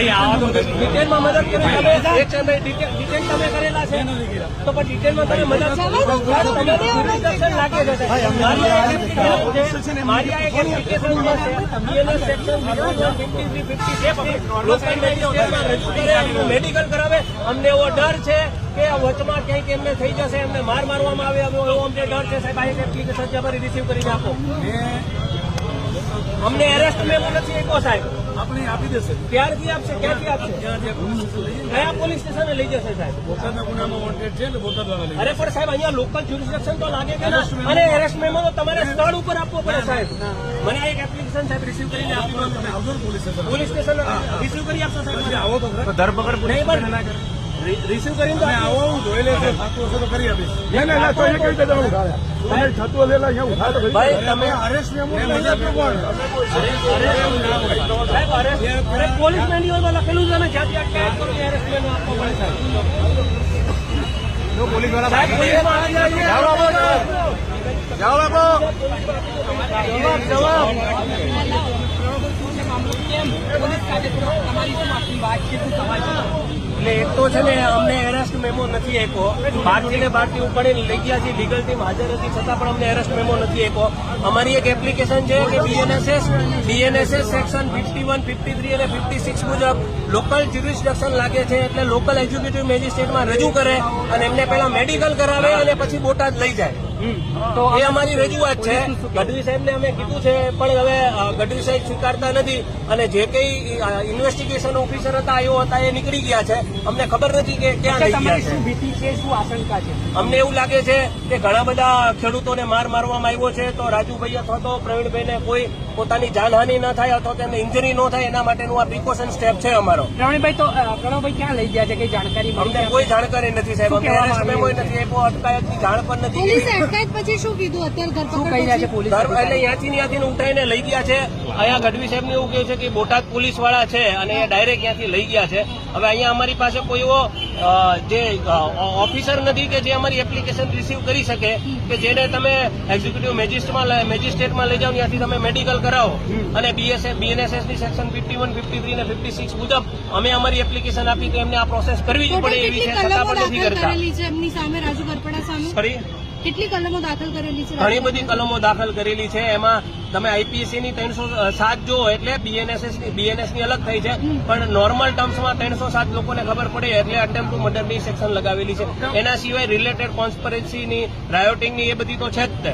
ડિટેનમાં મદદ કરી ડિટેન તમે કરેલા છે તો પણ ડિટેનમાં તમે મદદ લાગે છે મારી આ એક એપ્લિકેશન મેડિકલ કરાવે. અમને એવો ડર છે કે વચમાં ક્યાંક એમને થઈ જશે, એમને મારવામાં આવે એવો અમને ડર છે. સાહેબ આ એક એપ્લિકેશન છે અમારી રિસીવ કરીને આપો. અમને એરેસ્ટ મેમો નથી આપ્યો સાહેબ. આપણે આપી દેશે. ક્યારથી આપશે? ક્યાંથી આપશે? કયા પોલીસ સ્ટેશને લઈ જશે સાહેબ? બોટાદના ગુનામાં વોન્ટેડ છે ને બોટાદ વાળા લઈ. અરે પણ સાહેબ અહીંયા લોકલ જ્યુરિસ્ડિક્શન તો લાગે છે ને, અને એરેસ્ટ મેમો તો તમારે સ્થળ ઉપર આપવો પડે સાહેબ. મને આ એક એપ્લિકેશન સાહેબ રિસીવ કરીને આપી દો. તમે આવજો ને police station. Police station receive કરી આપશો સાહેબ? આવો તો ધરપકડ નહીં પણ રિસીવ કરીને આવો હું જોઈ લેજો. થતું હશે તો કરી આપીશ. ભાઈ તમે અરેસ્ટ મેમો સાહેબ અરેસ્ટ પોલીસ મેન્યુઅલમાં લખેલું છે ને, જ્યાંથી અટકાયત કરો કે એરેસ્ટ મેમો આપવો પડે સાહેબ. પોલીસ વાળા સાહેબ પોલીસમાં આવી જાય. જવાબ એટલે એક તો છે ને અમને એરેસ્ટ મેમો નથી આપ્યો. બહારથી ને બહારથી ઉપાડીને લઈ ગયા છે. લીગલ ટીમ હાજર હતી છતાં પણ અમને એરેસ્ટ મેમો નથી આપ્યો. અમારી એક એપ્લિકેશન છે કે બીએનએસએસ સેક્શન 51, 53 અને 56 મુજબ લોકલ જ્યુરિસ્ડિક્શન લાગે છે એટલે લોકલ એક્ઝિક્યુટિવ મેજિસ્ટ્રેટમાં રજૂ કરે અને એમને પહેલા મેડિકલ કરાવે અને પછી બોટાદ લઈ જાય. તો એ અમારી રજૂઆત છે. ગઢવી સાહેબને અમે કીધું છે પણ હવે ગઢવી સાહેબ સ્વીકારતા નથી અને જે કઈ ઇન્વેસ્ટિગેશન ઓફિસર હતા એઓ હતા એ નીકળી ગયા છે. અમને ખબર નથી કે ક્યાં લઈ ગયા છે. ભીતિ છે, શું આશંકા છે? અમને એવું લાગે છે કે ઘણા બધા ખેડૂતોને મારવામાં આવ્યો છે તો રાજુભાઈ અથવા તો પ્રવીણભાઈને કોઈ પોતાની જાનહાનિ ન થાય અથવા તેને ઇન્જરી ન થાય એના માટેનું આ પ્રિકોશન સ્ટેપ છે અમારો. પ્રવીણભાઈ તો પ્રણવભાઈ ક્યાં લઈ ગયા છે? કઈ જાણકારી અમને કોઈ જાણકારી નથી સાહેબ. અમને એરેસ્ટ મેમો નથી આપ્યો, અટકાયતની જાણ પણ નથી. અટકાયત પછી શું કીધું? અત્યારે શું કહી રહ્યા છે પોલીસ? એટલે ત્યાંથી ઉઠાઈને લઈ ગયા છે. અહીંયા ગઢવી સાહેબને એવું કહે છે કે બોટાદ પોલીસ વાળા છે અને એ ડાયરેક્ટ ત્યાંથી લઈ ગયા છે. હવે અહીંયા અમારી પાસે કોઈ એવો જે ઓફિસર નથી કે જે અમારી એપ્લિકેશન રિસીવ કરી શકે કે જેને તમે એક્ઝિક્યુટિવ મેજિસ્ટ્રેટમાં લઈ જાઓ, ત્યાંથી તમે મેડિકલ કરાવો અને બીએનએસએસ ની સેક્શન 51, 53 અને 56 મુજબ અમે અમારી એપ્લિકેશન આપી તો એમને આ પ્રોસેસ કરવી જ પડે એવી છે, છતાં પણ નથી કરતા. એમની સામે રાજુ ગરપડા સામે કેટલી કલમો દાખલ કરેલી છે? ઘણી બધી કલમો દાખલ કરેલી છે. એમાં તમે આઈપીસી ની 307 જુઓ એટલે બીએનએસ ની અલગ થઈ છે, પણ નોર્મલ ટર્મ્સમાં 307 લોકોને ખબર પડે એટલે અટેમ્પ્ટ ટુ મર્ડરની સેક્શન લગાવેલી છે. એના સિવાય રિલેટેડ કોન્સ્પિરસી ની, રાયોટિંગ ની એ બધી તો છે જ તે.